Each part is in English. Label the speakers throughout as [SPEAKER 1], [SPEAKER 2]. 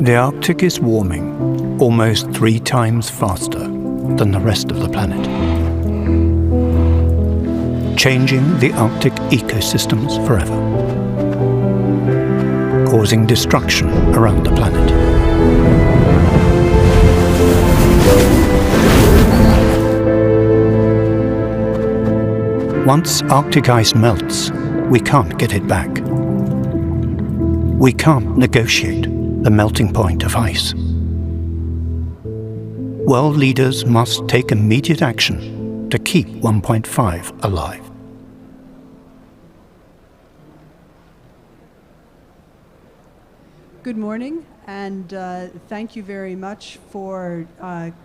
[SPEAKER 1] The Arctic is warming almost 3 times faster than the rest of the planet, changing the Arctic ecosystems forever, causing destruction around the planet. Once Arctic ice melts, we can't get it back. We can't negotiate the melting point of ice. World leaders must take immediate action to keep 1.5 alive.
[SPEAKER 2] Good morning, and thank you very much for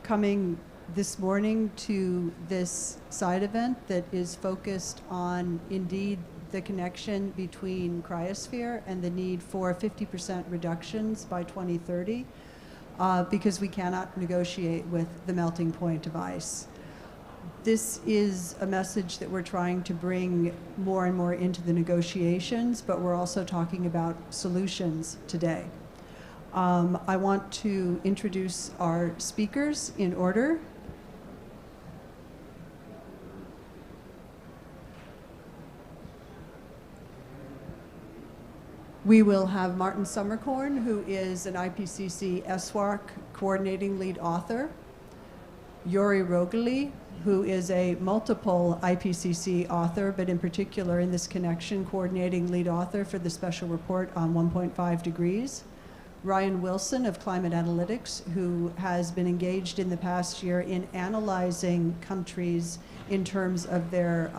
[SPEAKER 2] coming this morning to this side event that is focused on, indeed, the connection between Cryosphere and the need for 50% reductions by 2030, because we cannot negotiate with the melting point of ice. This is a message that we're trying to bring more and more into the negotiations, but we're also talking about solutions today. I want to introduce our speakers in order. We will have Martin Sommerkorn, who is an IPCC SWARC coordinating lead author. Yuri Rogeli, who is a multiple IPCC author, but in particular in this connection, coordinating lead author for the special report on 1.5 degrees. Ryan Wilson of Climate Analytics, who has been engaged in the past year in analyzing countries in terms of their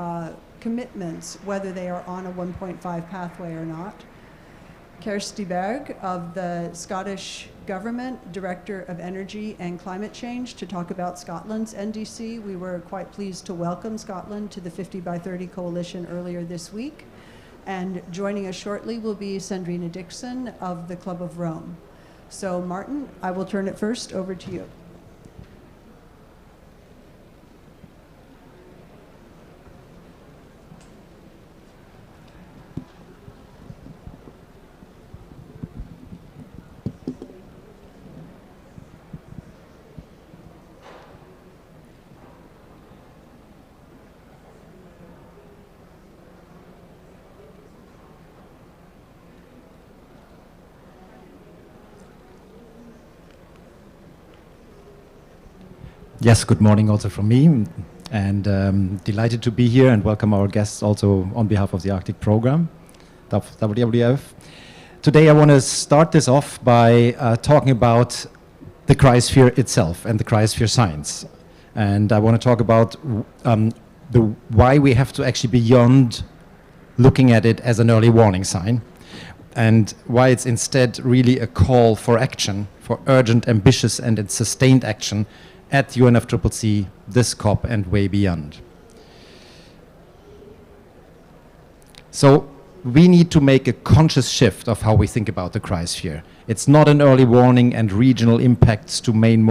[SPEAKER 2] commitments, whether they are on a 1.5 pathway or not. Kirsty Berg of the Scottish Government, Director of Energy and Climate Change, to talk about Scotland's NDC. We were quite pleased to welcome Scotland to the 50 by 30 coalition earlier this week. And joining us shortly will be Sandrina Dixon of the Club of Rome. So Martin, I will turn it first over to you.
[SPEAKER 3] Yes, good morning also from me, and delighted to be here and welcome our guests also on behalf of the Arctic Program, WWF. Today I want to start this off by talking about the cryosphere itself and the cryosphere science. And I want to talk about why we have to actually beyond looking at it as an early warning sign, and why it's instead really a call for action, for urgent, ambitious and sustained action at UNFCCC, this COP and way beyond. So we need to make a conscious shift of how we think about the cryosphere. It's not an early warning and regional impacts to main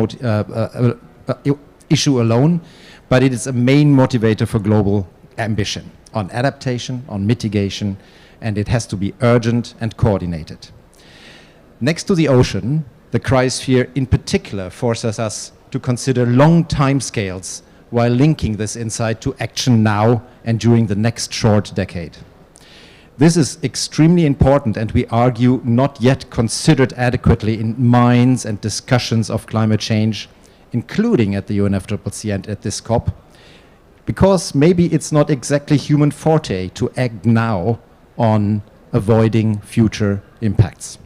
[SPEAKER 3] issue alone, but it is a main motivator for global ambition on adaptation, on mitigation, and it has to be urgent and coordinated. Next to the ocean, the cryosphere in particular forces us to consider long time scales while linking this insight to action now and during the next short decade. This is extremely important and we argue not yet considered adequately in minds and discussions of climate change, including at the UNFCCC and at this COP, because maybe it's not exactly human forte to act now on avoiding future impacts.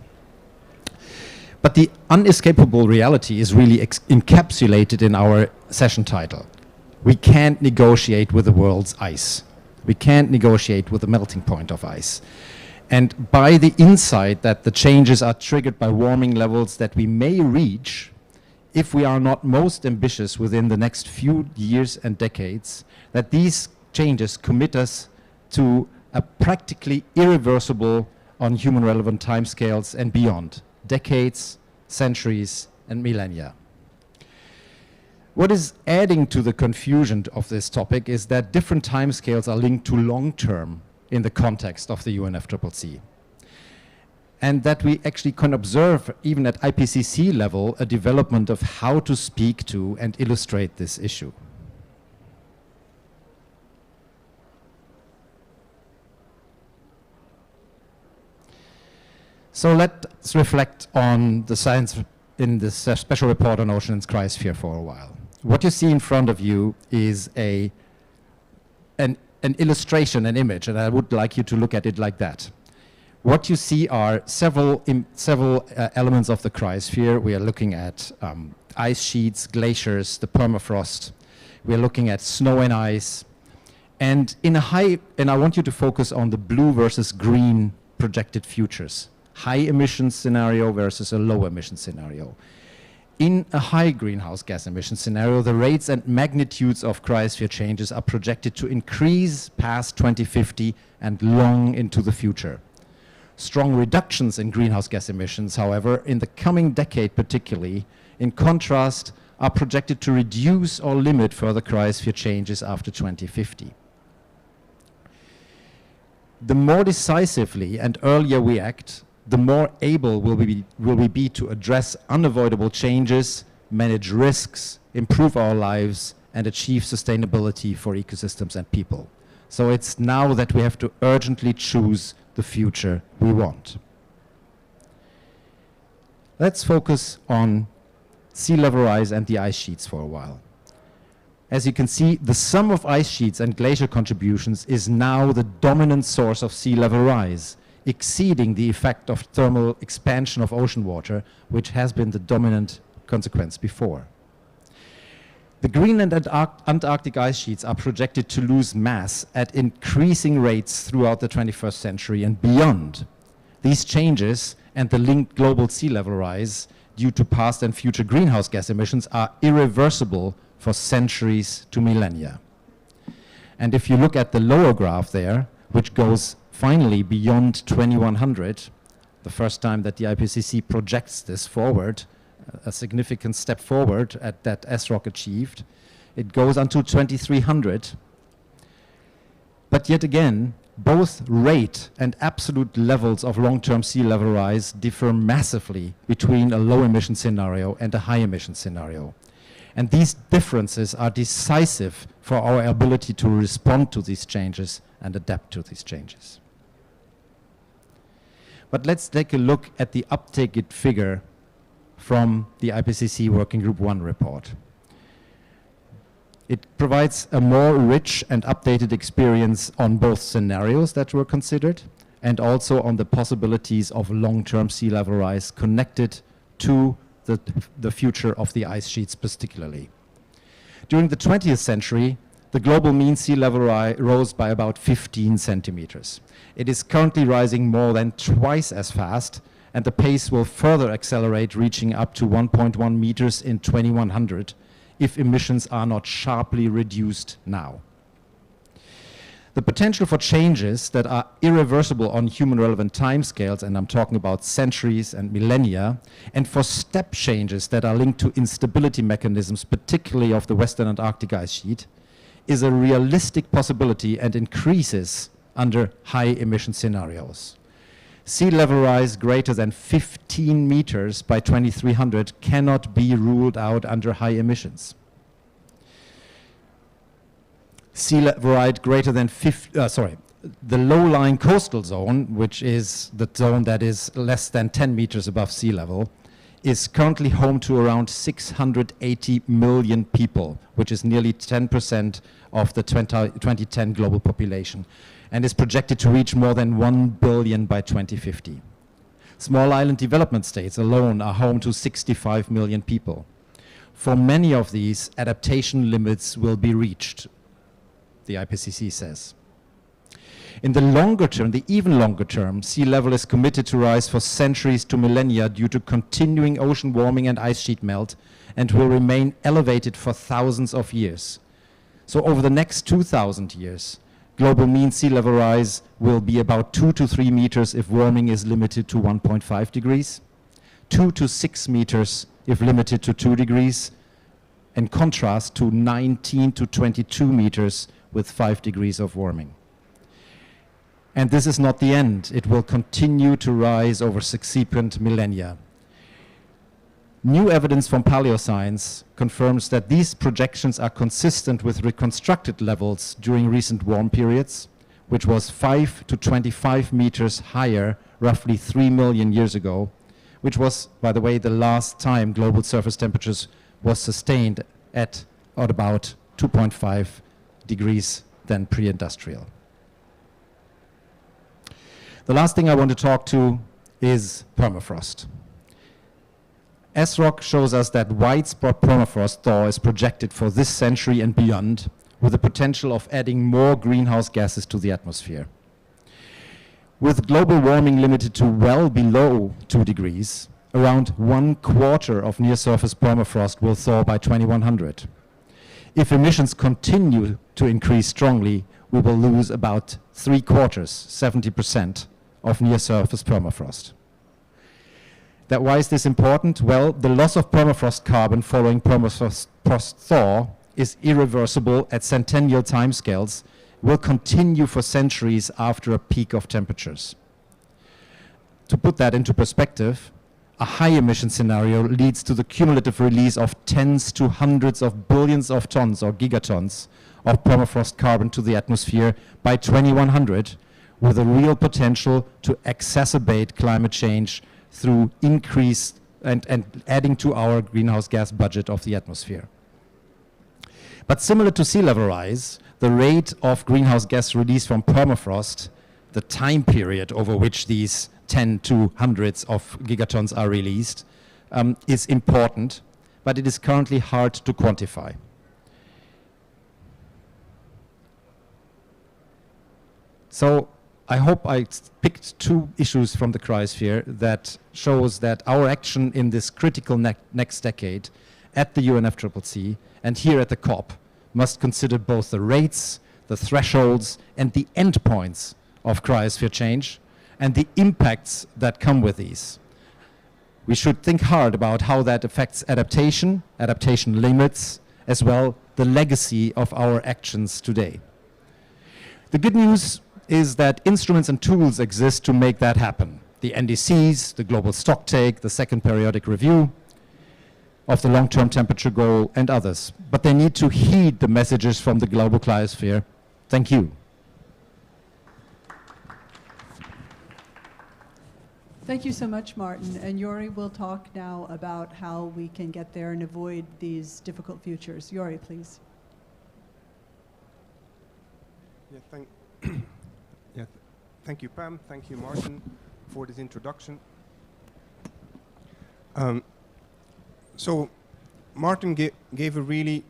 [SPEAKER 3] But the unescapable reality is really encapsulated in our session title. We can't negotiate with the world's ice. We can't negotiate with the melting point of ice. And by the insight that the changes are triggered by warming levels that we may reach if we are not most ambitious within the next few years and decades, that these changes commit us to a practically irreversible on human relevant timescales and beyond. Decades, centuries, and millennia. What is adding to the confusion of this topic is that different timescales are linked to long-term in the context of the UNFCCC. and that we actually can observe, even at IPCC level, a development of how to speak to and illustrate this issue. So let's reflect on the science in this special report on oceans cryosphere for a while. What you see in front of you is an illustration, an image, and I would like you to look at it like that. What you see are several elements of the cryosphere. We are looking at ice sheets, glaciers, the permafrost. We are looking at snow and ice. And I want you to focus on the blue versus green projected futures. High emission scenario versus a low emission scenario. In a high greenhouse gas emission scenario, the rates and magnitudes of cryosphere changes are projected to increase past 2050 and long into the future. Strong reductions in greenhouse gas emissions, however, in the coming decade particularly, in contrast, are projected to reduce or limit further cryosphere changes after 2050. The more decisively and earlier we act, the more able will we be to address unavoidable changes, manage risks, improve our lives, and achieve sustainability for ecosystems and people. So it's now that we have to urgently choose the future we want. Let's focus on sea level rise and the ice sheets for a while. As you can see, the sum of ice sheets and glacier contributions is now the dominant source of sea level rise, exceeding the effect of thermal expansion of ocean water, which has been the dominant consequence before. The Greenland and Antarctic ice sheets are projected to lose mass at increasing rates throughout the 21st century and beyond. These changes and the linked global sea level rise due to past and future greenhouse gas emissions are irreversible for centuries to millennia. And if you look at the lower graph there, which goes finally beyond 2100, the first time that the IPCC projects this forward, a significant step forward at that SROC achieved, it goes until 2300. But yet again, both rate and absolute levels of long-term sea level rise differ massively between a low emission scenario and a high emission scenario. And these differences are decisive for our ability to respond to these changes and adapt to these changes. But let's take a look at the updated figure from the IPCC Working Group 1 report. It provides a more rich and updated experience on both scenarios that were considered and also on the possibilities of long-term sea level rise connected to the future of the ice sheets particularly. During the 20th century, the global mean sea level rose by about 15 centimeters. It is currently rising more than twice as fast, and the pace will further accelerate, reaching up to 1.1 meters in 2100 if emissions are not sharply reduced now. The potential for changes that are irreversible on human-relevant timescales, and I'm talking about centuries and millennia, and for step changes that are linked to instability mechanisms, particularly of the Western Antarctic ice sheet, is a realistic possibility and increases under high emission scenarios. Sea level rise greater than 15 meters by 2300 cannot be ruled out under high emissions. Sea level rise greater than the low-lying coastal zone, which is the zone that is less than 10 meters above sea level, is currently home to around 680 million people, which is nearly 10% of the 2010 global population, and is projected to reach more than 1 billion by 2050. Small island development states alone are home to 65 million people. For many of these, adaptation limits will be reached, the IPCC says. In the longer term, the even longer term, sea level is committed to rise for centuries to millennia due to continuing ocean warming and ice sheet melt, and will remain elevated for thousands of years. So over the next 2,000 years, global mean sea level rise will be about 2 to 3 meters if warming is limited to 1.5 degrees, 2 to 6 meters if limited to 2 degrees, in contrast to 19 to 22 meters with 5 degrees of warming. And this is not the end. It will continue to rise over subsequent millennia. New evidence from paleoscience confirms that these projections are consistent with reconstructed levels during recent warm periods, which was 5 to 25 meters higher roughly 3 million years ago, which was, by the way, the last time global surface temperatures was sustained at or about 2.5 degrees than pre-industrial. The last thing I want to talk to is permafrost. SROC shows us that widespread permafrost thaw is projected for this century and beyond, with the potential of adding more greenhouse gases to the atmosphere. With global warming limited to well below 2 degrees, around 1/4 of near-surface permafrost will thaw by 2100. If emissions continue to increase strongly, we will lose about 3/4, 70%, of near-surface permafrost. Why is this important? Well, the loss of permafrost carbon following permafrost thaw is irreversible at centennial timescales, will continue for centuries after a peak of temperatures. To put that into perspective, a high emission scenario leads to the cumulative release of tens to hundreds of billions of tons or gigatons of permafrost carbon to the atmosphere by 2100, with a real potential to exacerbate climate change through increased and adding to our greenhouse gas budget of the atmosphere. But similar to sea level rise, the rate of greenhouse gas release from permafrost, the time period over which these 10 to hundreds of gigatons are released, is important, but it is currently hard to quantify. So I hope I picked two issues from the Cryosphere that shows that our action in this critical next decade at the UNFCCC and here at the COP must consider both the rates, the thresholds, and the endpoints of cryosphere change and the impacts that come with these. We should think hard about how that affects adaptation, adaptation limits, as well the legacy of our actions today. The good news is that instruments and tools exist to make that happen. The NDCs, the global stocktake, the second periodic review of the long-term temperature goal, and others. But they need to heed the messages from the global cryosphere. Thank you.
[SPEAKER 2] Thank you so much, Martin. And Yuri will talk now about how we can get there and avoid these difficult futures. Yuri, please.
[SPEAKER 4] Thank you, Pam. Thank you, Martin, for this introduction. So Martin gave a really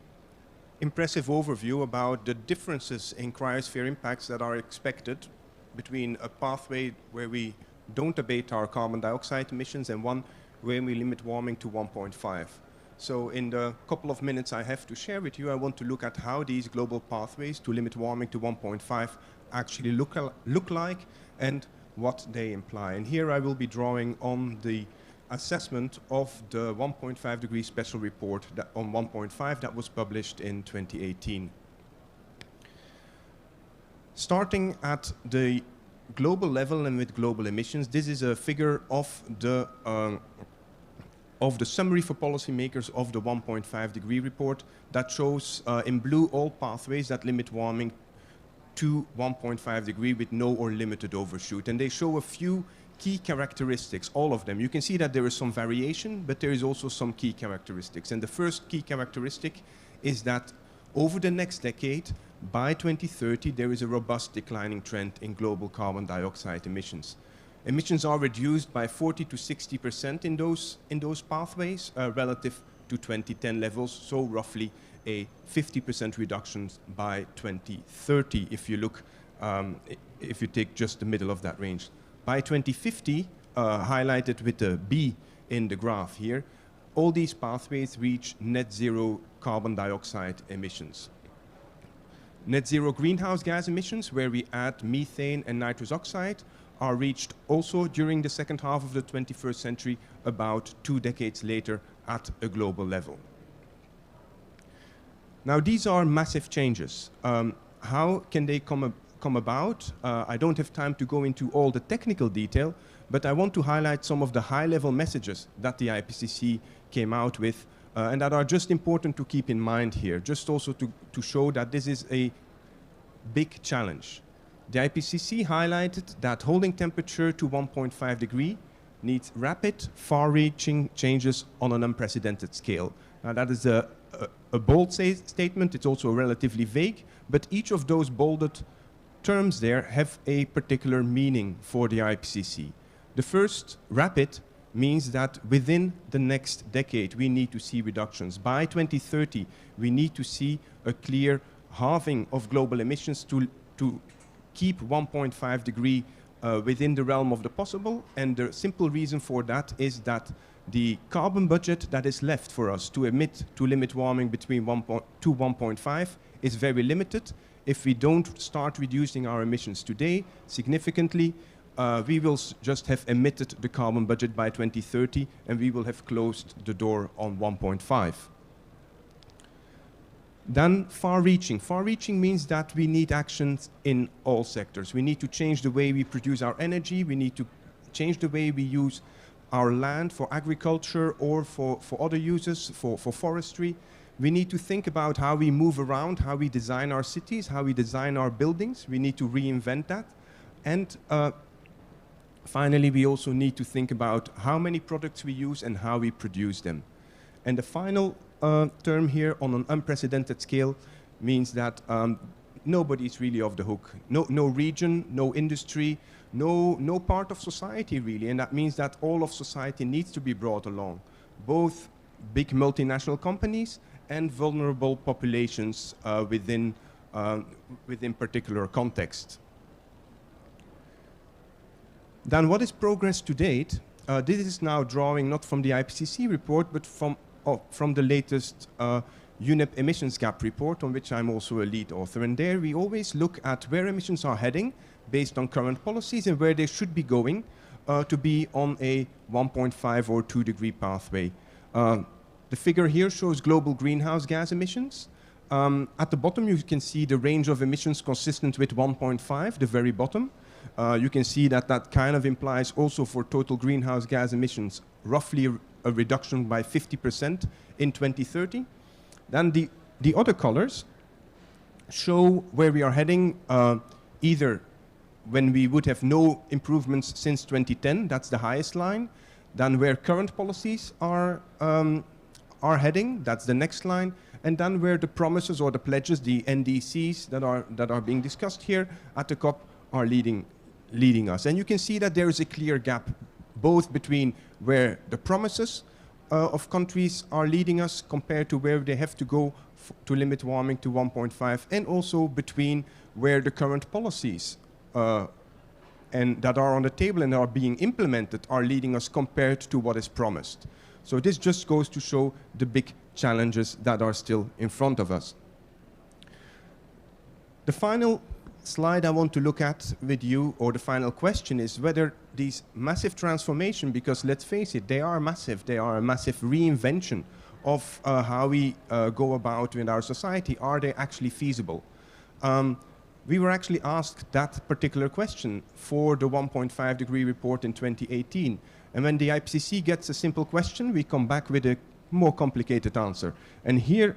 [SPEAKER 4] impressive overview about the differences in cryosphere impacts that are expected between a pathway where we don't abate our carbon dioxide emissions and one where we limit warming to 1.5. So in the couple of minutes I have to share with you, I want to look at how these global pathways to limit warming to 1.5 actually look like and what they imply. And here I will be drawing on the assessment of the 1.5 degree special report on 1.5 that was published in 2018. Starting at the global level and with global emissions, this is a figure of the summary for policymakers of the 1.5 degree report that shows in blue all pathways that limit warming to 1.5 degree with no or limited overshoot. And they show a few key characteristics, all of them. You can see that there is some variation, but there is also some key characteristics. And the first key characteristic is that over the next decade, by 2030, there is a robust declining trend in global carbon dioxide emissions. Emissions are reduced by 40 to 60% in those pathways relative to 2010 levels, so roughly a 50% reduction by 2030 if you look, if you take just the middle of that range. By 2050, highlighted with the B in the graph here, all these pathways reach net zero carbon dioxide emissions. Net zero greenhouse gas emissions, where we add methane and nitrous oxide, are reached also during the second half of the 21st century, about 2 decades later at a global level. Now, these are massive changes. How can they come come about. I don't have time to go into all the technical detail, but I want to highlight some of the high-level messages that the IPCC came out with, and that are just important to keep in mind here, just also to show that this is a big challenge. The IPCC highlighted that holding temperature to 1.5 degree needs rapid, far-reaching changes on an unprecedented scale. Now, that is a bold statement. It's also relatively vague, but each of those bolded terms there have a particular meaning for the IPCC. The first, rapid, means that within the next decade we need to see reductions. By 2030, we need to see a clear halving of global emissions to keep 1.5 degree within the realm of the possible. And the simple reason for that is that the carbon budget that is left for us to limit warming between 1.5 is very limited. If we don't start reducing our emissions today significantly, we will just have emitted the carbon budget by 2030, and we will have closed the door on 1.5. Then far-reaching. Far-reaching means that we need actions in all sectors. We need to change the way we produce our energy. We need to change the way we use our land for agriculture or for other uses, for forestry. We need to think about how we move around, how we design our cities, how we design our buildings. We need to reinvent that. And finally, we also need to think about how many products we use and how we produce them. And the final term here, on an unprecedented scale, means that nobody's really off the hook. No region, no industry, no part of society really. And that means that all of society needs to be brought along, both big multinational companies and vulnerable populations within particular contexts. Then what is progress to date? This is now drawing not from the IPCC report, but from the latest UNEP emissions gap report, on which I'm also a lead author. And there we always look at where emissions are heading based on current policies and where they should be going to be on a 1.5 or 2 degree pathway. The figure here shows global greenhouse gas emissions. At the bottom, you can see the range of emissions consistent with 1.5, the very bottom. You can see that that kind of implies also for total greenhouse gas emissions roughly a reduction by 50% in 2030. Then the other colors show where we are heading, either when we would have no improvements since 2010, that's the highest line, then where current policies are heading, that's the next line, and then where the promises or the pledges, the NDCs that are being discussed here at the COP are leading us. And you can see that there is a clear gap both between where the promises of countries are leading us compared to where they have to go to limit warming to 1.5, and also between where the current policies and that are on the table and are being implemented are leading us compared to what is promised. So this just goes to show the big challenges that are still in front of us. The final slide I want to look at with you, or the final question, is whether these massive transformation, because let's face it, they are a massive reinvention of how we go about in our society. Are they actually feasible? We were actually asked that particular question for the 1.5 degree report in 2018. And when the IPCC gets a simple question, we come back with a more complicated answer. And here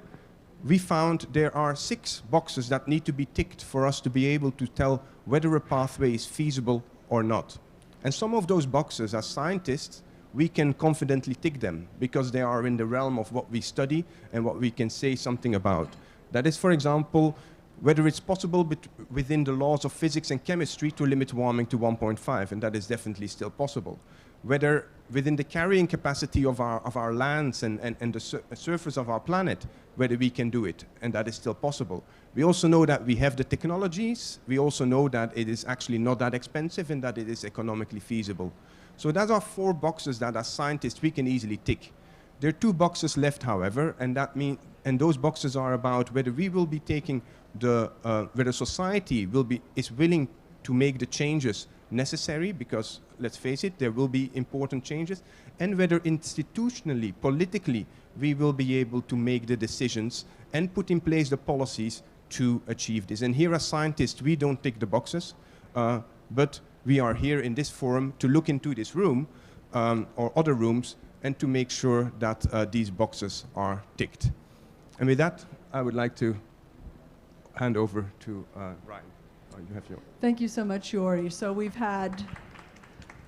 [SPEAKER 4] we found there are 6 boxes that need to be ticked for us to be able to tell whether a pathway is feasible or not. And some of those boxes, as scientists, we can confidently tick them because they are in the realm of what we study and what we can say something about. That is, for example, whether it's possible within the laws of physics and chemistry to limit warming to 1.5, and that is definitely still possible. Whether within the carrying capacity of our lands and the surface of our planet, whether we can do it, and that is still possible. We also know that we have the technologies. We also know that it is actually not that expensive and that it is economically feasible. So those are 4 boxes that as scientists we can easily tick. There are 2 boxes left, however, and those boxes are about whether we will be taking whether society is willing to make the changes necessary, because let's face it, there will be important changes, and whether institutionally, politically, we will be able to make the decisions and put in place the policies to achieve this. And here as scientists, we don't tick the boxes, but we are here in this forum to look into this room or other rooms and to make sure that these boxes are ticked. And with that, I would like to hand over to Ryan. You have your...
[SPEAKER 2] Thank you so much, Yuri. So we've had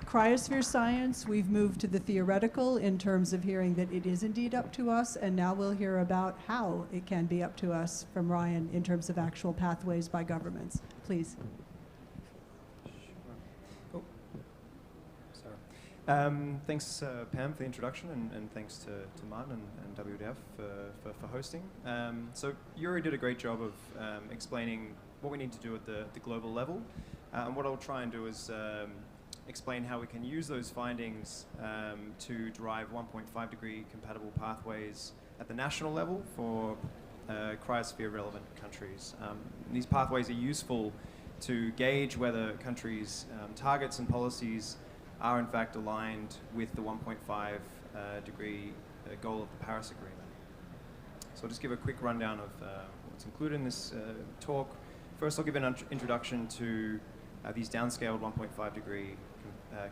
[SPEAKER 2] cryosphere science, we've moved to the theoretical in terms of hearing that it is indeed up to us, and now we'll hear about how it can be up to us from Ryan in terms of actual pathways by governments. Please.
[SPEAKER 5] Oh. Sorry. Thanks, Pam, for the introduction, and thanks to Martin and WWF for hosting. So Yuri did a great job of explaining what we need to do at the global level. And what I'll try and do is explain how we can use those findings to drive 1.5 degree compatible pathways at the national level for cryosphere relevant countries. These pathways are useful to gauge whether countries' targets and policies are in fact aligned with the 1.5 degree goal of the Paris Agreement. So I'll just give a quick rundown of what's included in this talk. First, I'll give an introduction to these downscaled 1.5 degree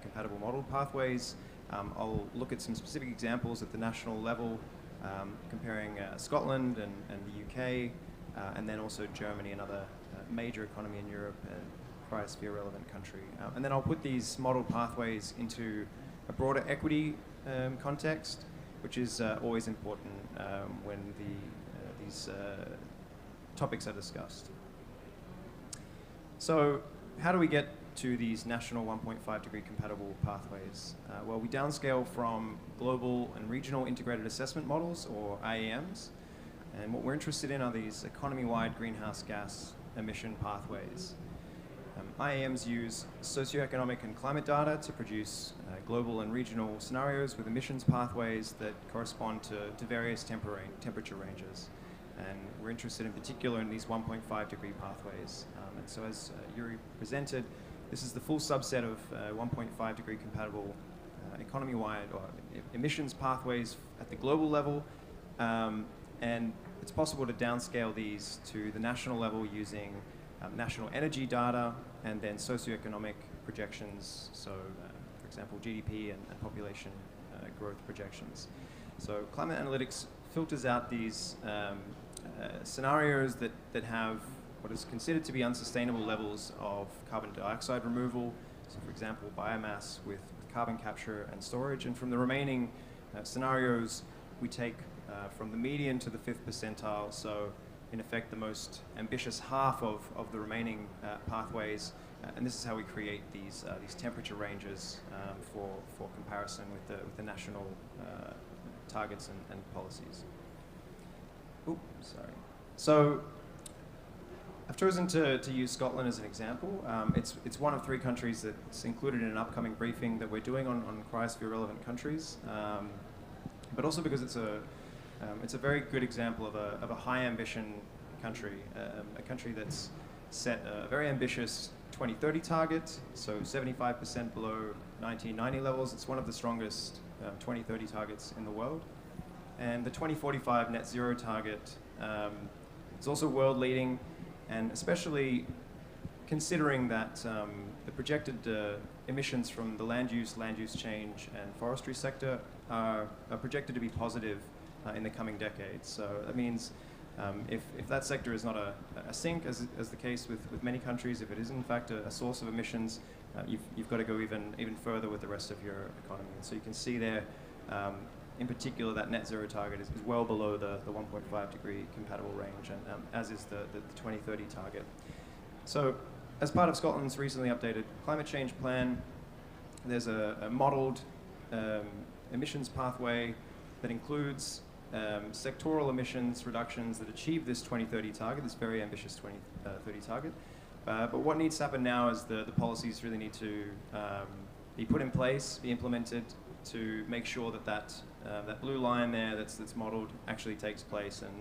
[SPEAKER 5] compatible model pathways. I'll look at some specific examples at the national level, comparing Scotland and the UK, and then also Germany, another major economy in Europe, and cryosphere relevant country. And then I'll put these model pathways into a broader equity context, which is always important when these topics are discussed. So how do we get to these national 1.5 degree compatible pathways? Well, we downscale from global and regional integrated assessment models, or IAMs, and what we're interested in are these economy-wide greenhouse gas emission pathways. IAMs use socioeconomic and climate data to produce global and regional scenarios with emissions pathways that correspond to various temperature ranges. And we're interested in particular in these 1.5 degree pathways. And so as Yuri presented, this is the full subset of 1.5 degree compatible economy-wide or emissions pathways at the global level. And it's possible to downscale these to the national level using national energy data and then socioeconomic projections. So, for example, GDP and population growth projections. So climate analytics filters out these scenarios that have what is considered to be unsustainable levels of carbon dioxide removal. So, for example, biomass with carbon capture and storage. And from the remaining scenarios, we take from the median to the 5th percentile. So, in effect, the most ambitious half of the remaining pathways. And this is how we create these temperature ranges for comparison with the national targets and policies. Oops, sorry. So I've chosen to use Scotland as an example. It's one of 3 countries that's included in an upcoming briefing that we're doing on cryosphere relevant countries, but also because it's a very good example of a high ambition country, a country that's set a very ambitious 2030 target, so 75% below 1990 levels. It's one of the strongest 2030 targets in the world. And the 2045 net zero target is also world leading, and especially considering that the projected emissions from the land use change, and forestry sector are projected to be positive in the coming decades. So that means if that sector is not a sink, as the case with many countries, if it is in fact a source of emissions, you've got to go even further with the rest of your economy. And so you can see there, in particular, that net zero target is well below the 1.5 degree compatible range, and as is the 2030 target. So as part of Scotland's recently updated climate change plan, there's a modelled emissions pathway that includes sectoral emissions reductions that achieve this 2030 target, this very ambitious 2030 target. But what needs to happen now is the policies really need to be put in place, be implemented to make sure that blue line there that's modelled actually takes place and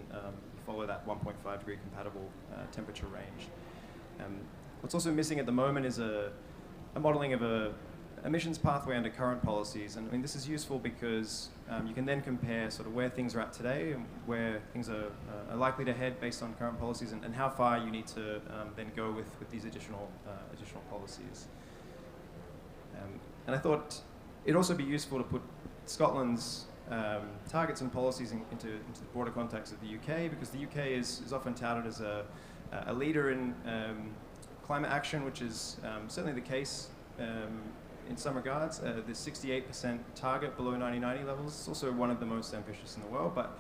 [SPEAKER 5] follow that 1.5 degree compatible temperature range. What's also missing at the moment is a modelling of a emissions pathway under current policies. And I mean, this is useful because you can then compare sort of where things are at today and where things are likely to head based on current policies, and how far you need to then go with these additional policies. And I thought it'd also be useful to put Scotland's targets and policies into the broader context of the UK, because the UK is often touted as a leader in climate action, which is certainly the case in some regards. The 68% target below 1990 levels is also one of the most ambitious in the world, but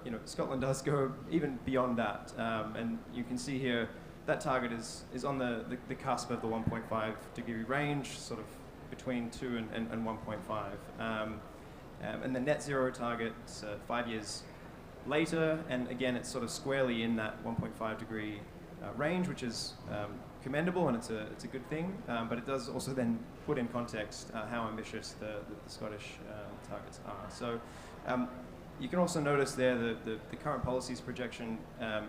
[SPEAKER 5] you know, Scotland does go even beyond that, and you can see here that target is on the cusp of the 1.5 degree range, sort of between 2 and 1.5. And the net zero target 5 years later, and again, it's sort of squarely in that 1.5 degree range, which is commendable, and it's a good thing, but it does also then put in context how ambitious the Scottish targets are. So you can also notice there the current policies projection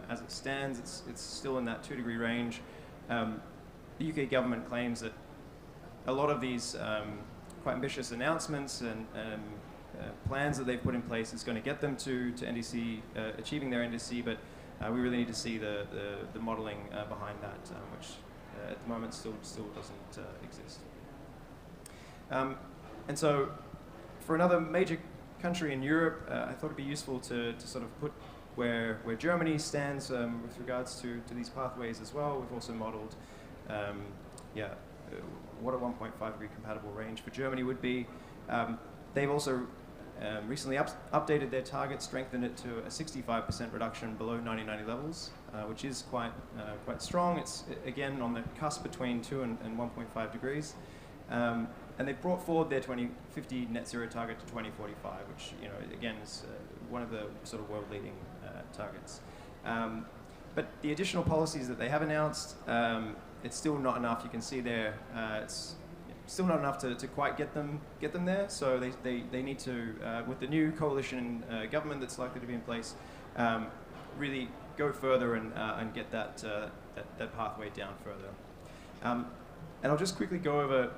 [SPEAKER 5] as it stands, it's still in that 2 degree range. The UK government claims that a lot of these quite ambitious announcements and plans that they've put in place is going to get them to NDC, achieving their NDC, but we really need to see the modelling behind that, which at the moment still doesn't exist. And so for another major country in Europe, I thought it'd be useful to sort of put where Germany stands with regards to these pathways as well. We've also modelled what a 1.5 degree compatible range for Germany would be. They've also recently updated their target, strengthened it to a 65% reduction below 1990 levels, which is quite strong. It's again on the cusp between 2 and 1.5 degrees, and they've brought forward their 2050 net zero target to 2045, which, you know, again is one of the sort of world-leading targets. But the additional policies that they have announced, it's still not enough. You can see there, it's still not enough to quite get them there. So they need to, with the new coalition government that's likely to be in place, really go further and get that pathway down further. And I'll just quickly go over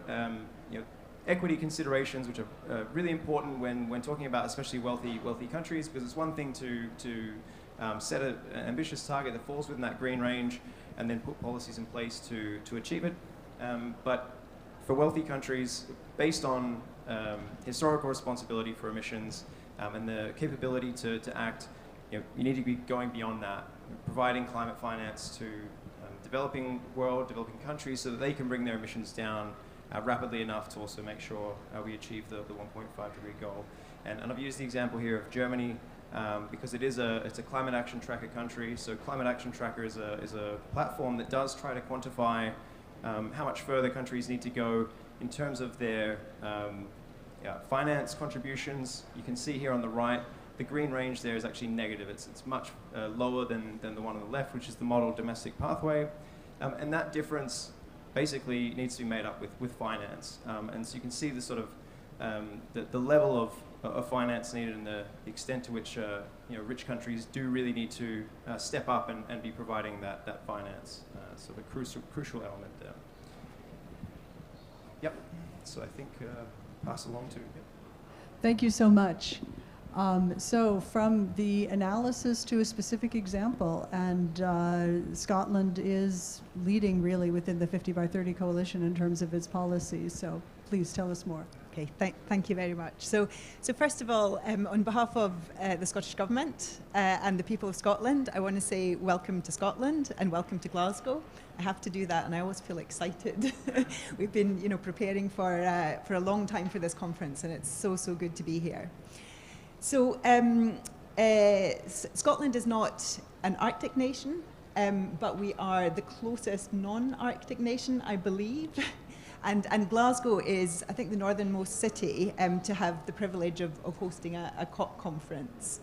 [SPEAKER 5] equity considerations, which are really important when talking about especially wealthy countries, because it's one thing to set an ambitious target that falls within that green range and then put policies in place to achieve it. But for wealthy countries, based on historical responsibility for emissions and the capability to act, you need to be going beyond that, providing climate finance to developing countries so that they can bring their emissions down rapidly enough to also make sure we achieve the 1.5 degree goal. And I've used the example here of Germany because it's a climate action tracker country. So Climate Action Tracker is a platform that does try to quantify how much further countries need to go in terms of their finance contributions. You can see here on the right, the green range there is actually negative. It's much lower than the one on the left, which is the model domestic pathway. And that difference basically needs to be made up with finance. And so you can see the sort of the level of finance needed and the extent to which rich countries do really need to step up and be providing that finance. So the crucial element there. Yep. So I think pass along to. Yep.
[SPEAKER 2] Thank you so much. So from the analysis to a specific example, and Scotland is leading really within the 50 by 30 coalition in terms of its policies. So please tell us more.
[SPEAKER 6] Okay, thank you very much. So first of all, on behalf of the Scottish Government and the people of Scotland, I want to say welcome to Scotland and welcome to Glasgow. I have to do that, and I always feel excited. We've been, preparing for a long time for this conference, and it's so good to be here. So Scotland is not an Arctic nation, but we are the closest non-Arctic nation, I believe. And Glasgow is, I think, the northernmost city to have the privilege of hosting a COP conference.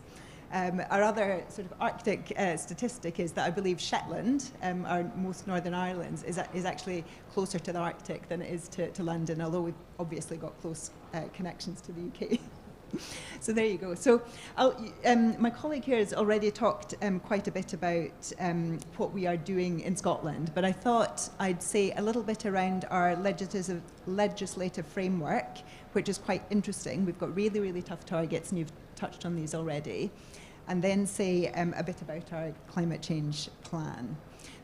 [SPEAKER 6] Our other sort of Arctic statistic is that I believe Shetland, our most northern islands, is actually closer to the Arctic than it is to London, although we've obviously got close connections to the UK. So there you go. So my colleague here has already talked quite a bit about what we are doing in Scotland, but I thought I'd say a little bit around our legislative framework, which is quite interesting. We've got really, really tough targets, and you've touched on these already, and then say a bit about our climate change plan.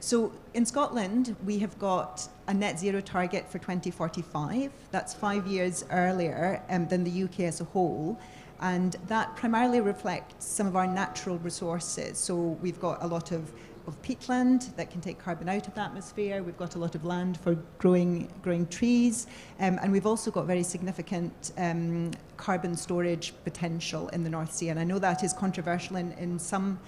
[SPEAKER 6] So in Scotland, we have got a net zero target for 2045. That's 5 years earlier than the UK as a whole. And that primarily reflects some of our natural resources. So we've got a lot of peatland that can take carbon out of the atmosphere. We've got a lot of land for growing trees. And we've also got very significant carbon storage potential in the North Sea. And I know that is controversial in some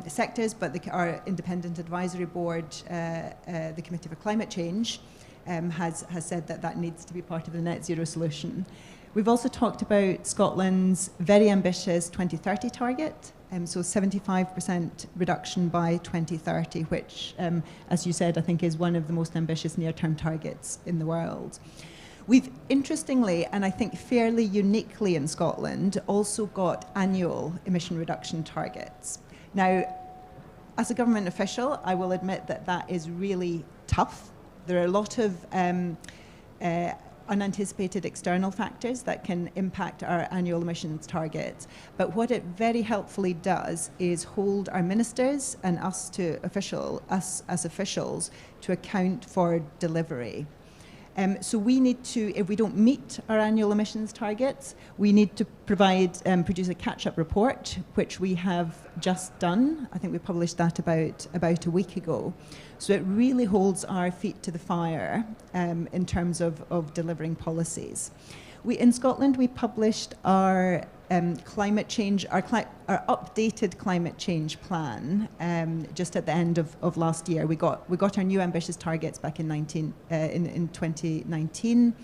[SPEAKER 6] sectors, but our independent advisory board, the Committee for Climate Change, has said that needs to be part of the net zero solution. We've also talked about Scotland's very ambitious 2030 target, so 75% reduction by 2030, which, as you said, I think is one of the most ambitious near-term targets in the world. We've interestingly, and I think fairly uniquely in Scotland, also got annual emission reduction targets. Now, as a government official, I will admit that is really tough. There are a lot of unanticipated external factors that can impact our annual emissions targets. But what it very helpfully does is hold our ministers and us as officials to account for delivery. So we need to, if we don't meet our annual emissions targets, we need to produce a catch-up report, which we have just done. I think we published that about a week ago. So it really holds our feet to the fire in terms of delivering policies. In Scotland, we published our climate change, our updated climate change plan just at the end of last year. We got our new ambitious targets back in 2019,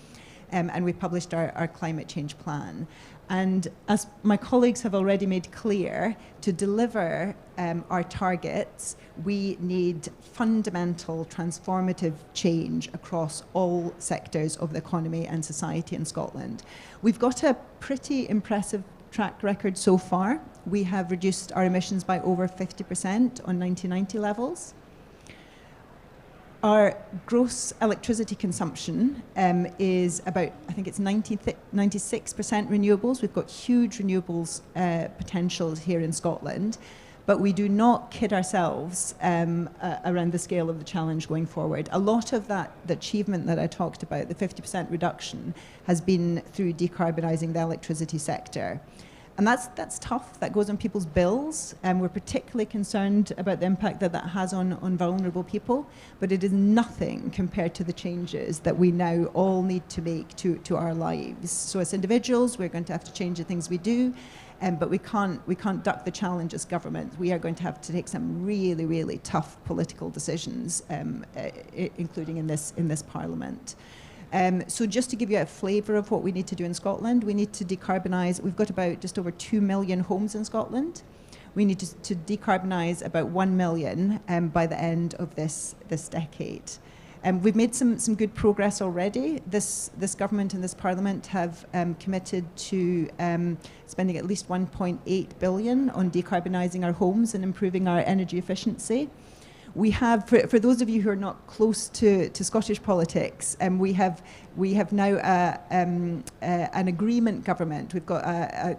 [SPEAKER 6] and we published our climate change plan. And as my colleagues have already made clear, to deliver our targets, we need fundamental transformative change across all sectors of the economy and society in Scotland. We've got a pretty impressive track record so far. We have reduced our emissions by over 50% on 1990 levels. Our gross electricity consumption is about, I think it's 96% renewables. We've got huge renewables potentials here in Scotland, but we do not kid ourselves around the scale of the challenge going forward. A lot of the achievement that I talked about, the 50% reduction, has been through decarbonising the electricity sector. And that's tough. That goes on people's bills, and we're particularly concerned about the impact that has on vulnerable people. But it is nothing compared to the changes that we now all need to make to our lives. So as individuals, we're going to have to change the things we do, but we can't duck the challenge as government. We are going to have to take some really, really tough political decisions, including in this Parliament. So just to give you a flavour of what we need to do in Scotland, we need to decarbonise. We've got about just over 2 million homes in Scotland. We need to decarbonise about 1 million by the end of this decade. We've made some good progress already. This government and this Parliament have committed to spending at least 1.8 billion on decarbonising our homes and improving our energy efficiency. We have, for those of you who are not close to Scottish politics, we have now an agreement government. We've got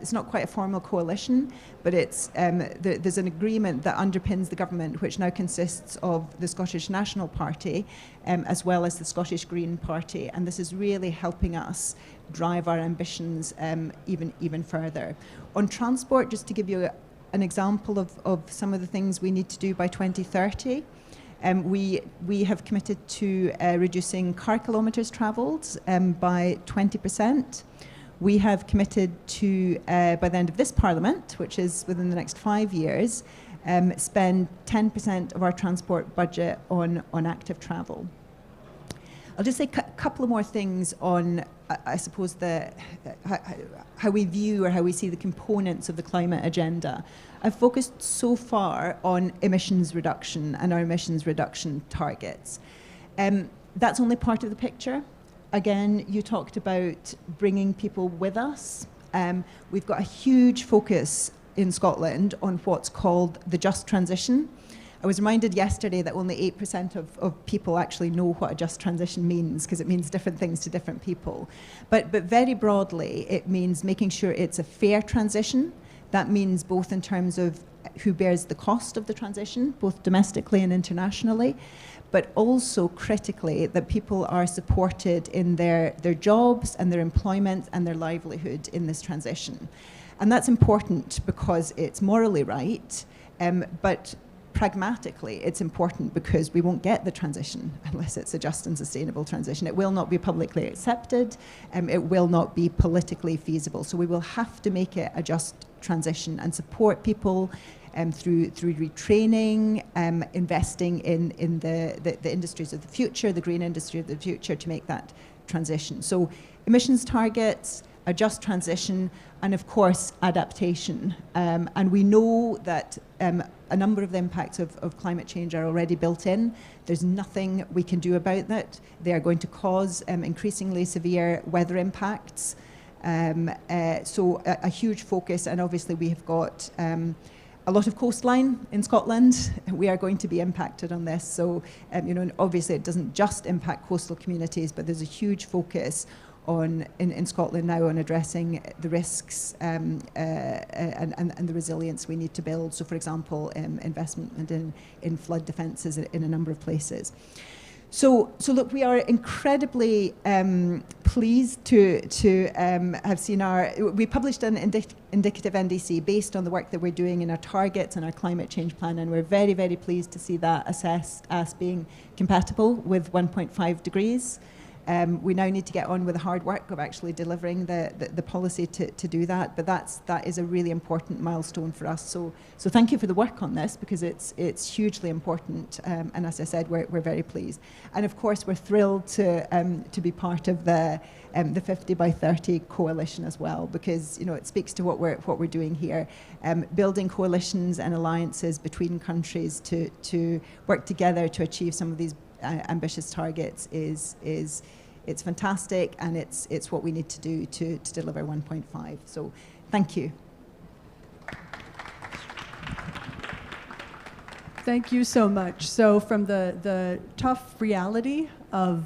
[SPEAKER 6] it's not quite a formal coalition, but there's an agreement that underpins the government, which now consists of the Scottish National Party as well as the Scottish Green Party, and this is really helping us drive our ambitions even further. On transport, just to give you an example of some of the things we need to do by 2030. We have committed to reducing car kilometres travelled by 20%. We have committed to, by the end of this Parliament, which is within the next 5 years, spend 10% of our transport budget on active travel. I'll just say a couple of more things on, I suppose, how we view or how we see the components of the climate agenda. I've focused so far on emissions reduction and our emissions reduction targets. That's only part of the picture. Again, you talked about bringing people with us. we've got a huge focus in Scotland on what's called the just transition. I was reminded yesterday that only 8% of people actually know what a just transition means, because it means different things to different people. But very broadly, it means making sure it's a fair transition. That means both in terms of who bears the cost of the transition, both domestically and internationally, but also critically that people are supported in their jobs and their employment and their livelihood in this transition. And that's important because it's morally right, but pragmatically, it's important because we won't get the transition unless it's a just and sustainable transition. It will not be publicly accepted. It will not be politically feasible. So we will have to make it a just transition and support people through retraining, investing in the industries of the future, the green industry of the future, to make that transition. So emissions targets, a just transition, and of course adaptation. And we know that a number of the impacts of climate change are already built in. There's nothing we can do about that. They are going to cause increasingly severe weather impacts. So a huge focus, and obviously we have got a lot of coastline in Scotland. We are going to be impacted on this. So, obviously it doesn't just impact coastal communities, but there's a huge focus in Scotland now on addressing the risks and the resilience we need to build. So, for example, investment in flood defences in a number of places. So look, we are incredibly pleased to have seen we published an indicative NDC based on the work that we're doing in our targets and our climate change plan, and we're very, very pleased to see that assessed as being compatible with 1.5 degrees. We now need to get on with the hard work of actually delivering the policy to do that, but that is a really important milestone for us. So thank you for the work on this, because it's hugely important, and as I said, we're very pleased. And of course, we're thrilled to be part of the 50 by 30 coalition as well, because it speaks to what we're doing here, building coalitions and alliances between countries to work together to achieve some of these ambitious targets it's fantastic, and it's what we need to do to deliver 1.5. So thank you.
[SPEAKER 2] Thank you so much. So from the tough reality of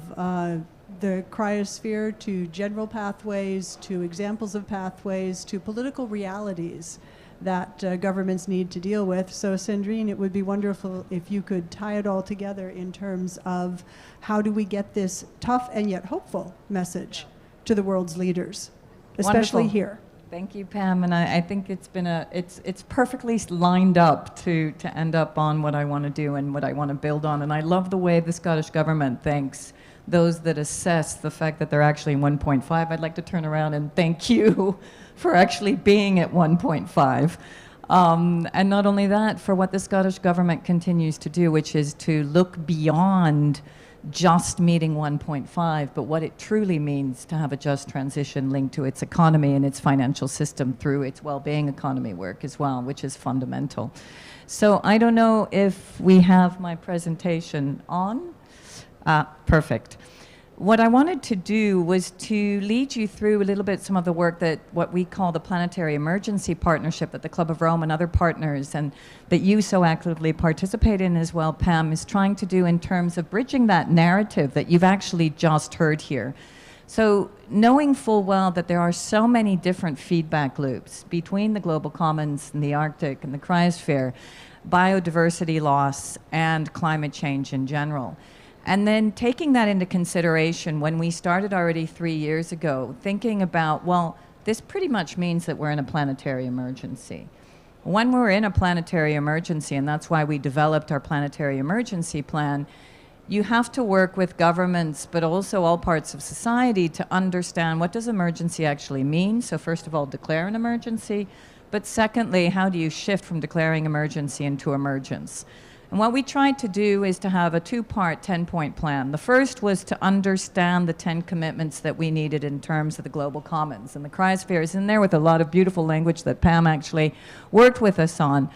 [SPEAKER 2] the cryosphere to general pathways, to examples of pathways, to political realities that governments need to deal with. So Sandrine, it would be wonderful if you could tie it all together in terms of how do we get this tough and yet hopeful message to the world's leaders, especially
[SPEAKER 7] Wonderful.
[SPEAKER 2] here.
[SPEAKER 7] Thank you, Pam, and I think it's been it's perfectly lined up to end up on what I want to do and what I want to build on. And I love the way the Scottish Government thanks those that assess the fact that they're actually 1.5. I'd like to turn around and thank you for actually being at 1.5. And not only that, for what the Scottish Government continues to do, which is to look beyond just meeting 1.5, but what it truly means to have a just transition linked to its economy and its financial system through its well-being economy work as well, which is fundamental. So I don't know if we have my presentation on. Perfect. What I wanted to do was to lead you through a little bit some of the work that what we call the Planetary Emergency Partnership that the Club of Rome and other partners and that you so actively participate in as well, Pam, is trying to do in terms of bridging that narrative that you've actually just heard here. So knowing full well that there are so many different feedback loops between the global commons and the Arctic and the cryosphere, biodiversity loss and climate change in general. And then taking that into consideration when we started already 3 years ago, thinking about, well, this pretty much means that we're in a planetary emergency. When we're in a planetary emergency, and that's why we developed our planetary emergency plan, you have to work with governments, but also all parts of society to understand what does emergency actually mean. So first of all, declare an emergency, but secondly, how do you shift from declaring emergency into emergence? And what we tried to do is to have a two-part 10-point plan. The first was to understand the 10 commitments that we needed in terms of the global commons. And the cryosphere is in there with a lot of beautiful language that Pam actually worked with us on.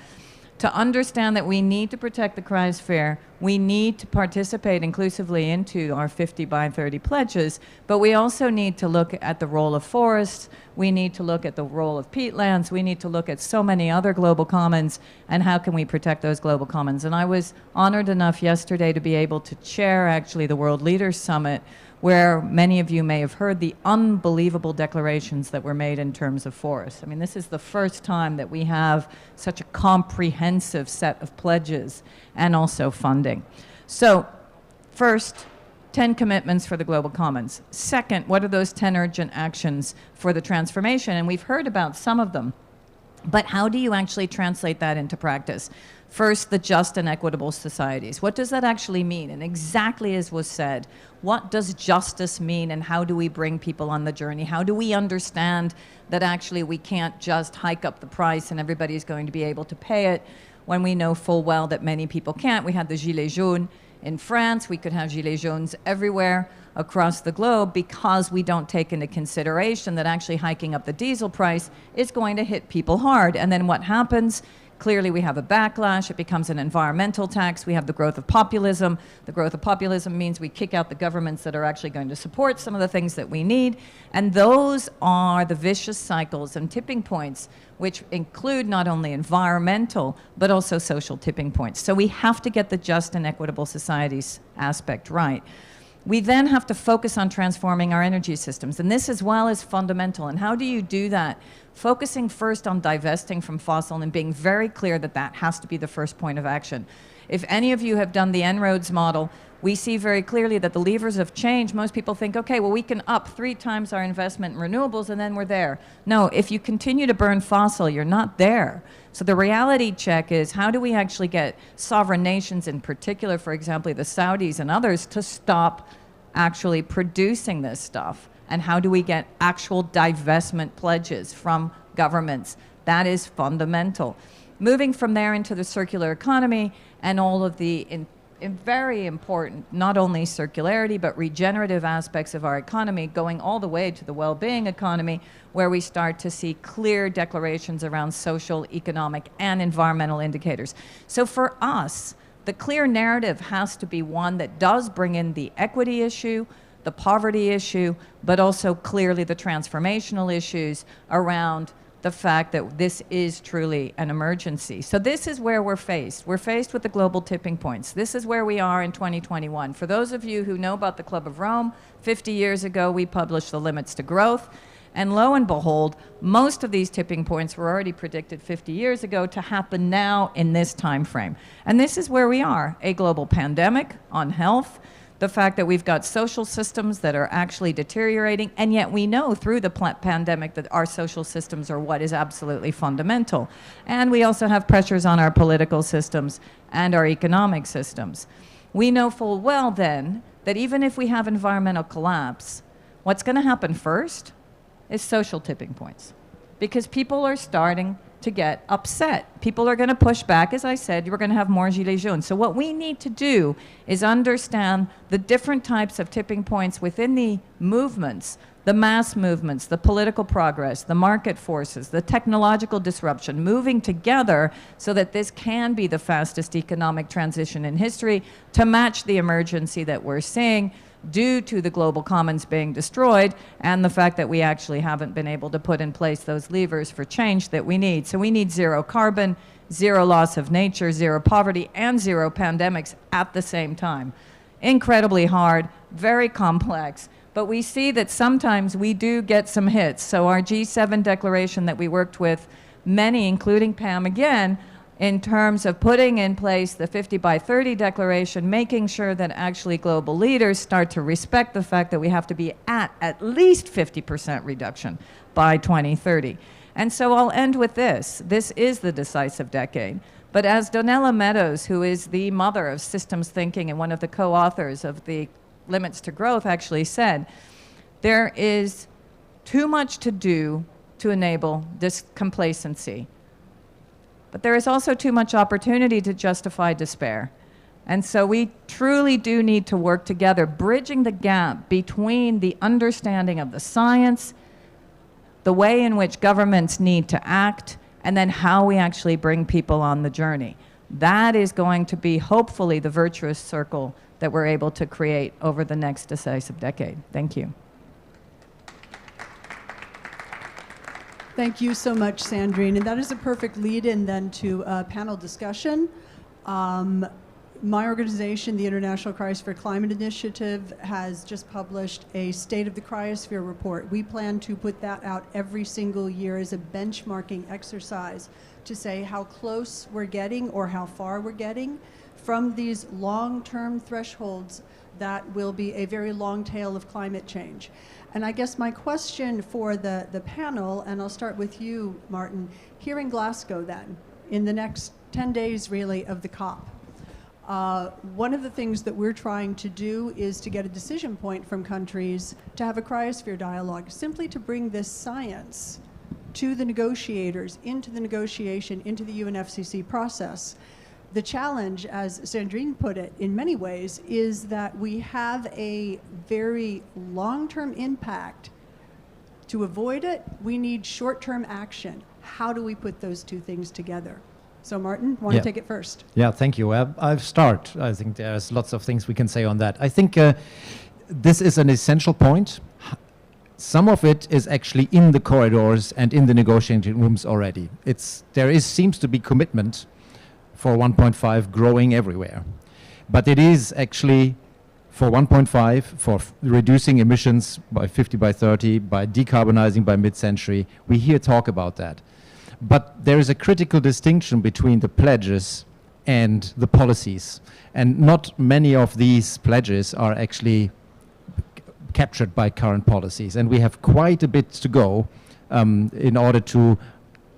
[SPEAKER 7] To understand that we need to protect the cryosphere, We need to participate inclusively into our 50 by 30 pledges, but we also need to look at the role of forests. We need to look at the role of peatlands. We need to look at so many other global commons and how can we protect those global commons. And I was honored enough yesterday to be able to chair actually the World Leaders Summit, where many of you may have heard the unbelievable declarations that were made in terms of forests. I mean, this is the first time that we have such a comprehensive set of pledges and also funding. So, first, 10 commitments for the global commons. Second, what are those 10 urgent actions for the transformation? And we've heard about some of them, but how do you actually translate that into practice? First, the just and equitable societies. What does that actually mean? And exactly as was said, what does justice mean and how do we bring people on the journey? How do we understand that actually we can't just hike up the price and everybody's going to be able to pay it when we know full well that many people can't? We had the Gilets jaunes in France. We could have Gilets jaunes everywhere across the globe because we don't take into consideration that actually hiking up the diesel price is going to hit people hard. And then what happens? Clearly, we have a backlash. It becomes an environmental tax. We have the growth of populism. The growth of populism means we kick out the governments that are actually going to support some of the things that we need. And those are the vicious cycles and tipping points, which include not only environmental, but also social tipping points. So we have to get the just and equitable societies aspect right. We then have to focus on transforming our energy systems, and this as well is fundamental. And how do you do that? Focusing first on divesting from fossil and being very clear that that has to be the first point of action. If any of you have done the En-ROADS model, we see very clearly that the levers of change, most people think, okay, well, we can up 3 times our investment in renewables and then we're there. No, if you continue to burn fossil, you're not there. So the reality check is, how do we actually get sovereign nations, in particular, for example, the Saudis and others, to stop actually producing this stuff? And how do we get actual divestment pledges from governments? That is fundamental. Moving from there into the circular economy and all of the very important, not only circularity, but regenerative aspects of our economy, going all the way to the well-being economy, where we start to see clear declarations around social, economic, and environmental indicators. So for us, the clear narrative has to be one that does bring in the equity issue, the poverty issue, but also clearly the transformational issues around the fact that this is truly an emergency. So this is where we're faced. We're faced with the global tipping points. This is where we are in 2021. For those of you who know about the Club of Rome, 50 years ago we published the limits to growth. And lo and behold, most of these tipping points were already predicted 50 years ago to happen now in this time frame. And this is where we are: a global pandemic on health, the fact that we've got social systems that are actually deteriorating, and yet we know through the pandemic that our social systems are what is absolutely fundamental. And we also have pressures on our political systems and our economic systems. We know full well then that even if we have environmental collapse, what's going to happen first is social tipping points, because people are starting to get upset. People are going to push back. As I said, you're going to have more Gilets jaunes. So what we need to do is understand the different types of tipping points within the movements, the mass movements, the political progress, the market forces, the technological disruption, moving together so that this can be the fastest economic transition in history to match the emergency that we're seeing due to the global commons being destroyed and the fact that we actually haven't been able to put in place those levers for change that we need. So we need zero carbon, zero loss of nature, zero poverty, and zero pandemics at the same time. Incredibly hard, very complex, but we see that sometimes we do get some hits. So our G7 declaration that we worked with many, including Pam again, in terms of putting in place the 50 by 30 declaration, making sure that actually global leaders start to respect the fact that we have to be at least 50% reduction by 2030. And so I'll end with this. This is the decisive decade. But as Donella Meadows, who is the mother of systems thinking and one of the co-authors of the Limits to Growth, actually said, there is too much to do to enable this complacency. But there is also too much opportunity to justify despair. And so we truly do need to work together, bridging the gap between the understanding of the science, the way in which governments need to act, and then how we actually bring people on the journey. That is going to be hopefully the virtuous circle that we're able to create over the next decisive decade. Thank you.
[SPEAKER 2] Thank you so much, Sandrine. And that is a perfect lead-in then to a panel discussion. My organization, the International Cryosphere Climate Initiative, has just published a State of the Cryosphere report. We plan to put that out every single year as a benchmarking exercise to say how close we're getting or how far we're getting from these long-term thresholds that will be a very long tail of climate change. And I guess my question for the panel, and I'll start with you, Martin, here in Glasgow then, in the next 10 days really of the COP, one of the things that we're trying to do is to get a decision point from countries to have a cryosphere dialogue, simply to bring this science to the negotiators, into the negotiation, into the UNFCCC process. The challenge, as Sandrine put it, in many ways, is that we have a very long-term impact. To avoid it, we need short-term action. How do we put those two things together? So Martin, want to take it first?
[SPEAKER 3] Yeah, thank you. I'll start. I think there's lots of things we can say on that. I think this is an essential point. Some of it is actually in the corridors and in the negotiating rooms already. Seems to be commitment for 1.5 growing everywhere. But it is actually for 1.5, for reducing emissions by 50 by 30, by decarbonizing by mid-century. We hear talk about that. But there is a critical distinction between the pledges and the policies. And not many of these pledges are actually captured by current policies. And we have quite a bit to go in order to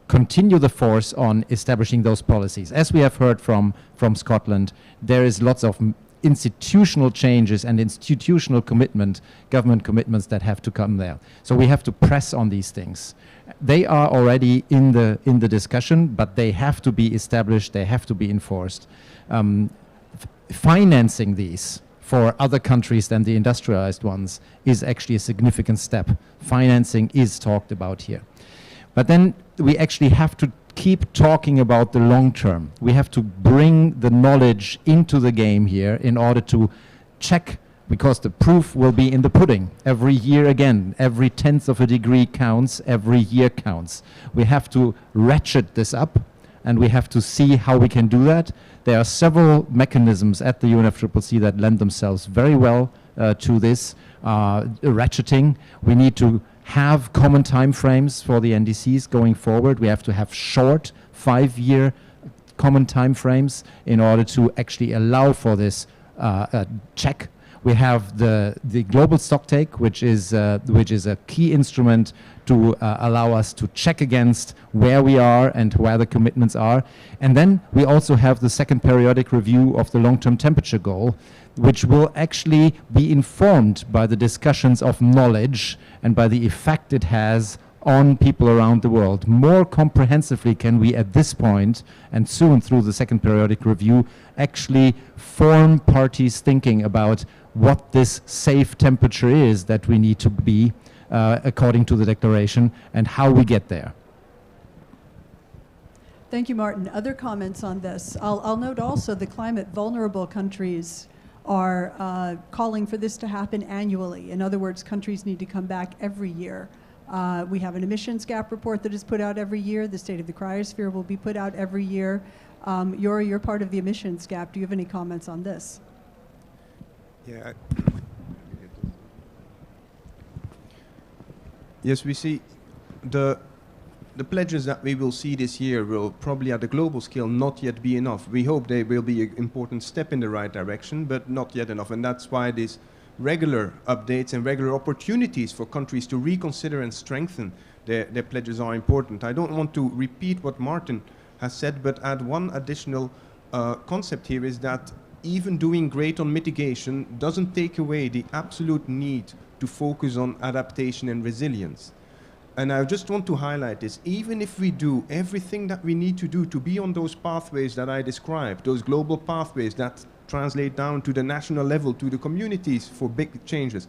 [SPEAKER 3] continue the force on establishing those policies. As we have heard from Scotland, there is lots of institutional changes and institutional commitment, government commitments that have to come there. So we have to press on these things. They are already in the discussion, but they have to be established, they have to be enforced. Financing these for other countries than the industrialized ones is actually a significant step. Financing is talked about here. But then we actually have to keep talking about the long term. We have to bring the knowledge into the game here in order to check, because the proof will be in the pudding every year again. Every 1/10 of a degree counts, every year counts. We have to ratchet this up, and we have to see how we can do that. There are several mechanisms at the UNFCCC that lend themselves very well to this ratcheting. We need to have common time frames for the NDCs going forward. We have to have short 5-year common time frames in order to actually allow for this check. We have the global stocktake, which is a key instrument to allow us to check against where we are and where the commitments are. And then we also have the second periodic review of the long-term temperature goal, which will actually be informed by the discussions of knowledge and by the effect it has on people around the world. More comprehensively can we at this point, and soon through the second periodic review, actually form parties thinking about what this safe temperature is that we need to be according to the declaration, and how we get there.
[SPEAKER 2] Thank you, Martin. Other comments on this? I'll note also the climate vulnerable countries are calling for this to happen annually. In other words, countries need to come back every year. We have an emissions gap report that is put out every year. The State of the Cryosphere will be put out every year. Yuri, you're part of the emissions gap. Do you have any comments on this?
[SPEAKER 4] Yeah. Yes, we see the pledges that we will see this year will probably at the global scale not yet be enough. We hope they will be an important step in the right direction, but not yet enough. And that's why these regular updates and regular opportunities for countries to reconsider and strengthen their pledges are important. I don't want to repeat what Martin has said, but add one additional concept here is that even doing great on mitigation doesn't take away the absolute need to focus on adaptation and resilience. And I just want to highlight this. Even if we do everything that we need to do to be on those pathways that I described, those global pathways that translate down to the national level, to the communities for big changes,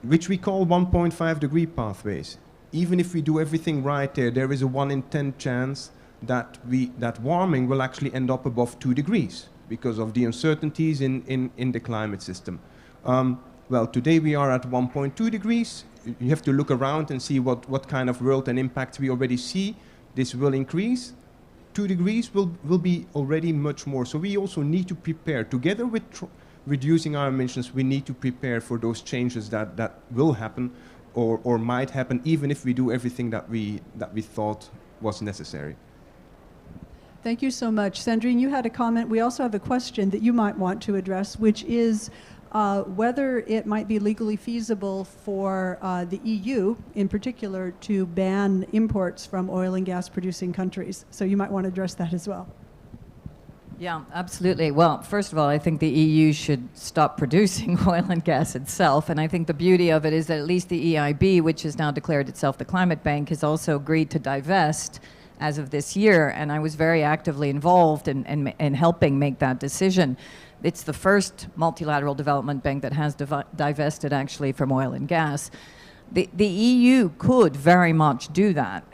[SPEAKER 4] which we call 1.5 degree pathways. Even if we do everything right there is a 1 in 10 chance that warming will actually end up above 2 degrees because of the uncertainties in the climate system. Well, today we are at 1.2 degrees. You have to look around and see what kind of world and impact we already see. This will increase. 2 degrees will be already much more. So we also need to prepare. Together with reducing our emissions, we need to prepare for those changes that will happen or might happen, even if we do everything that we thought was necessary.
[SPEAKER 2] Thank you so much. Sandrine, you had a comment. We also have a question that you might want to address, which is whether it might be legally feasible for the EU, in particular, to ban imports from oil and gas producing countries. So you might want to address that as well.
[SPEAKER 7] Yeah, absolutely. Well, first of all, I think the EU should stop producing oil and gas itself. And I think the beauty of it is that at least the EIB, which has now declared itself the climate bank, has also agreed to divest as of this year. And I was very actively involved in helping make that decision. It's the first multilateral development bank that has divested actually from oil and gas. The EU could very much do that,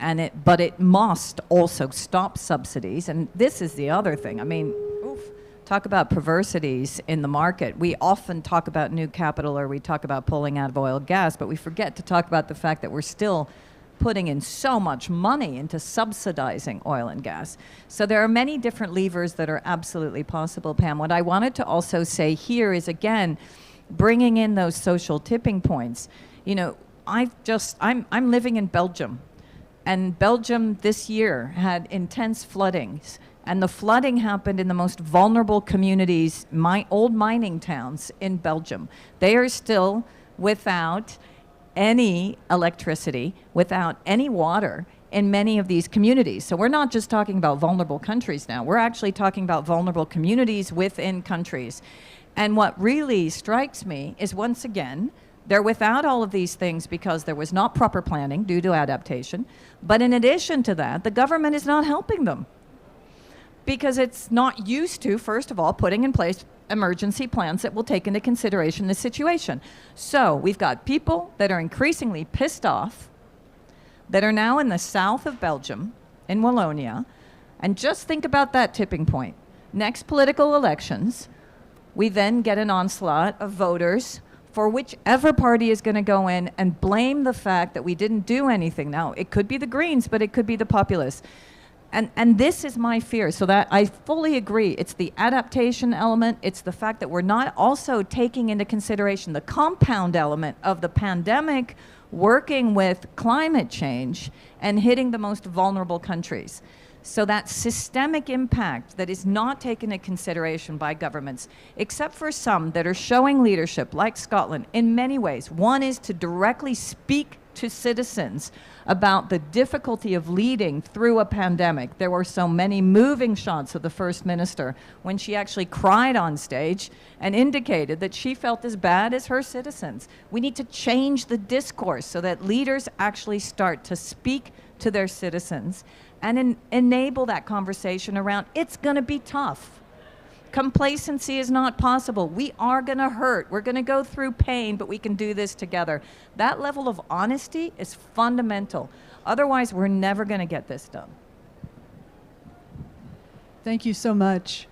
[SPEAKER 7] but it must also stop subsidies. And this is the other thing. I mean, talk about perversities in the market. We often talk about new capital or we talk about pulling out of oil and gas, but we forget to talk about the fact that we're still putting in so much money into subsidizing oil and gas. So there are many different levers that are absolutely possible, Pam. What I wanted to also say here is, again, bringing in those social tipping points. You know, I'm living in Belgium, and Belgium this year had intense floodings, and the flooding happened in the most vulnerable communities, old mining towns in Belgium. They are still without any electricity, without any water in many of these communities. So we're not just talking about vulnerable countries now, we're actually talking about vulnerable communities within countries. And what really strikes me is, once again, they're without all of these things because there was not proper planning due to adaptation. But in addition to that, the government is not helping them because it's not used to, first of all, putting in place emergency plans that will take into consideration the situation. So we've got people that are increasingly pissed off that are now in the south of Belgium, in Wallonia, and just think about that tipping point. Next political elections, we then get an onslaught of voters for whichever party is going to go in and blame the fact that we didn't do anything. Now, it could be the Greens, but it could be the populists. And this is my fear. So that I fully agree. It's the adaptation element. It's the fact that we're not also taking into consideration the compound element of the pandemic working with climate change and hitting the most vulnerable countries. So that systemic impact that is not taken into consideration by governments, except for some that are showing leadership, like Scotland, in many ways. One is to directly speak to citizens about the difficulty of leading through a pandemic. There were so many moving shots of the First Minister when she actually cried on stage and indicated that she felt as bad as her citizens. We need to change the discourse so that leaders actually start to speak to their citizens and enable that conversation around, it's going to be tough. Complacency is not possible. We are going to hurt. We're going to go through pain, but we can do this together. That level of honesty is fundamental. Otherwise, we're never going to get this done.
[SPEAKER 2] Thank you so much.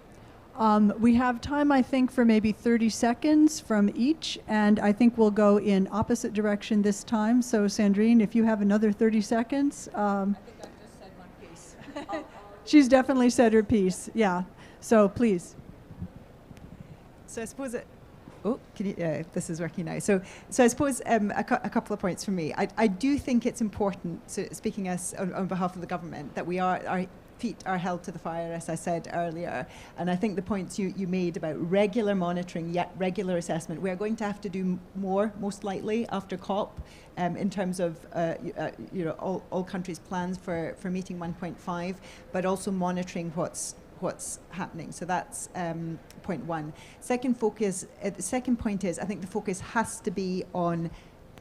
[SPEAKER 2] We have time, I think, for maybe 30 seconds from each, and I think we'll go in opposite direction this time. So, Sandrine, if you have another 30 seconds. I think I've just said my piece. She's definitely said her piece, yeah. So, please.
[SPEAKER 6] So I suppose this is working now. So I suppose a couple of points from me. I do think it's important, so speaking as on behalf of the government, that our feet are held to the fire, as I said earlier. And I think the points you made about regular monitoring, yet regular assessment, we are going to have to do more, most likely, after COP, in terms of all countries' plans for meeting 1.5, but also monitoring what's happening. So that's point one. Second point is, I think the focus has to be on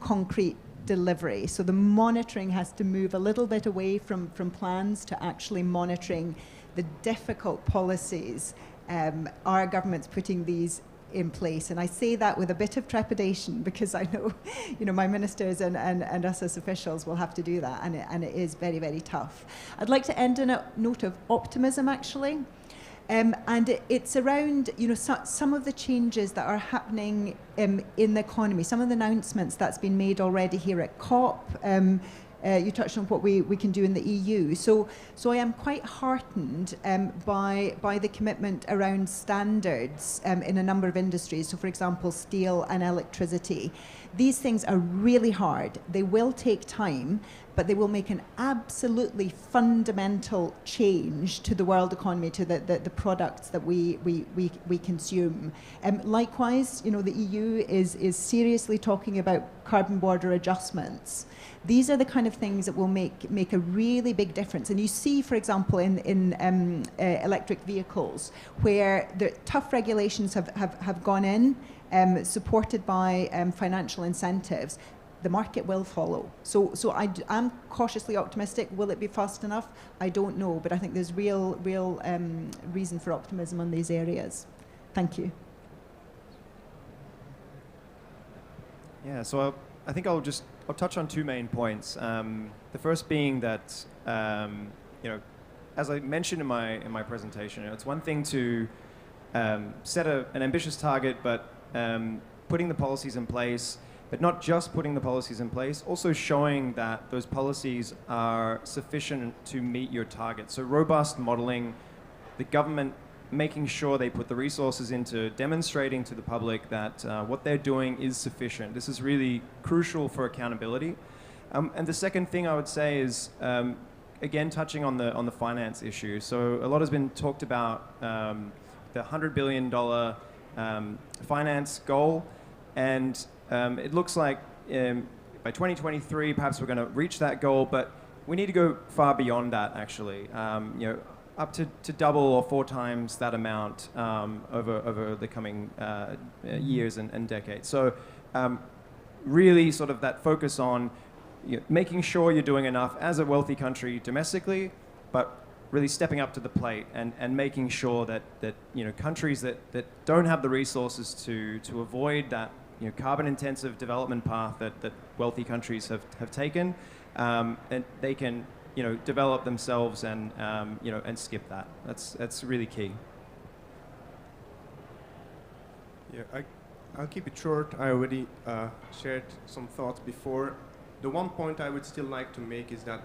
[SPEAKER 6] concrete delivery. So the monitoring has to move a little bit away from plans to actually monitoring the difficult policies. Are governments putting these in place. And I say that with a bit of trepidation because I know, my ministers and us as officials will have to do that, and it is very, very tough. I'd like to end on a note of optimism, actually. And it's around, some of the changes that are happening in the economy, some of the announcements that's been made already here at COP. You touched on what we can do in the EU. So I am quite heartened by the commitment around standards in a number of industries. So, for example, steel and electricity. These things are really hard. They will take time, but they will make an absolutely fundamental change to the world economy, to the products that we consume. Likewise, the EU is seriously talking about carbon border adjustments. These are the kind of things that will make a really big difference. And you see, for example, in electric vehicles, where the tough regulations have gone in, supported by financial incentives, the market will follow. So I'm cautiously optimistic. Will it be fast enough? I don't know, but I think there's real reason for optimism on these areas. Thank you.
[SPEAKER 5] Yeah, so I think I'll touch on two main points. The first being that, as I mentioned in my presentation, it's one thing to set an ambitious target, but putting the policies in place, but not just putting the policies in place, also showing that those policies are sufficient to meet your target. So robust modeling, the government making sure they put the resources into demonstrating to the public that what they're doing is sufficient. This is really crucial for accountability. And the second thing I would say is, again, touching on the finance issue. So a lot has been talked about the $100 billion finance goal, and it looks like by 2023, perhaps we're going to reach that goal, but we need to go far beyond that, actually. Up to double or 4 times that amount over the coming years and decades. So really sort of that focus on making sure you're doing enough as a wealthy country domestically, but really stepping up to the plate and making sure that countries that don't have the resources to avoid that carbon-intensive development path that wealthy countries have taken, and they can develop themselves and skip that. That's really key.
[SPEAKER 4] Yeah, I'll keep it short. I already shared some thoughts before. The one point I would still like to make is that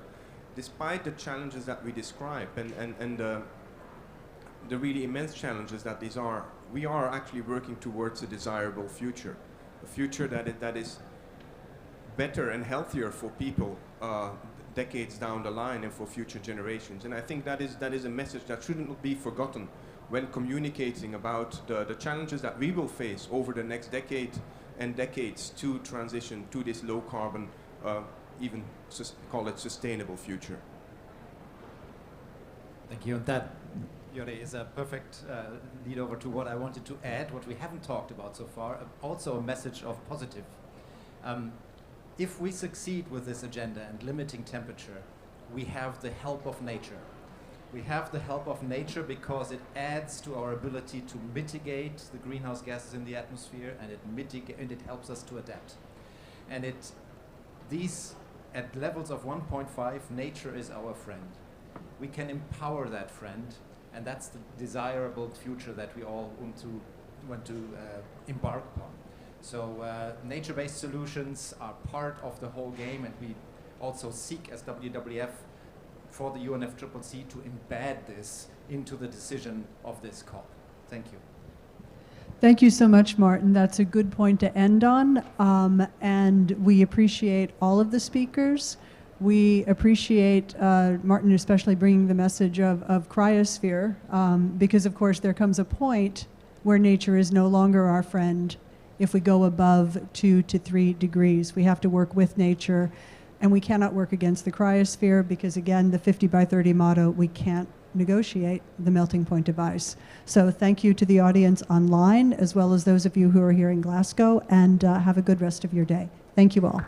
[SPEAKER 4] despite the challenges that we describe and the really immense challenges that these are, we are actually working towards a desirable future, a future that is better and healthier for people decades down the line and for future generations. And I think that is a message that shouldn't be forgotten when communicating about the challenges that we will face over the next decade and decades to transition to this low carbon, even call it sustainable future.
[SPEAKER 3] Thank you. And that, Jori, is a perfect lead over to what I wanted to add, what we haven't talked about so far, also a message of positive. If we succeed with this agenda and limiting temperature, we have the help of nature. We have the help of nature because it adds to our ability to mitigate the greenhouse gases in the atmosphere, and it helps us to adapt. And these at levels of 1.5, nature is our friend. We can empower that friend, and that's the desirable future that we all want to embark upon. So nature-based solutions are part of the whole game, and we also seek as WWF for the UNFCCC to embed this into the decision of this COP. Thank you.
[SPEAKER 2] Thank you so much, Martin. That's a good point to end on. And we appreciate all of the speakers. We appreciate Martin especially bringing the message of Cryosphere, because of course there comes a point where nature is no longer our friend if we go above 2 to 3 degrees. We have to work with nature, and we cannot work against the cryosphere because, again, the 50 by 30 motto, we can't negotiate the melting point of ice. So thank you to the audience online, as well as those of you who are here in Glasgow, and have a good rest of your day. Thank you all.